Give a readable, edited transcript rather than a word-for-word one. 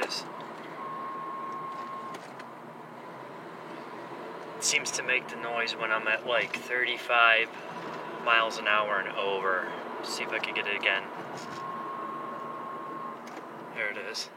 is. It seems to make the noise when I'm at like 35 miles an hour and over. See if I can get it again. There it is.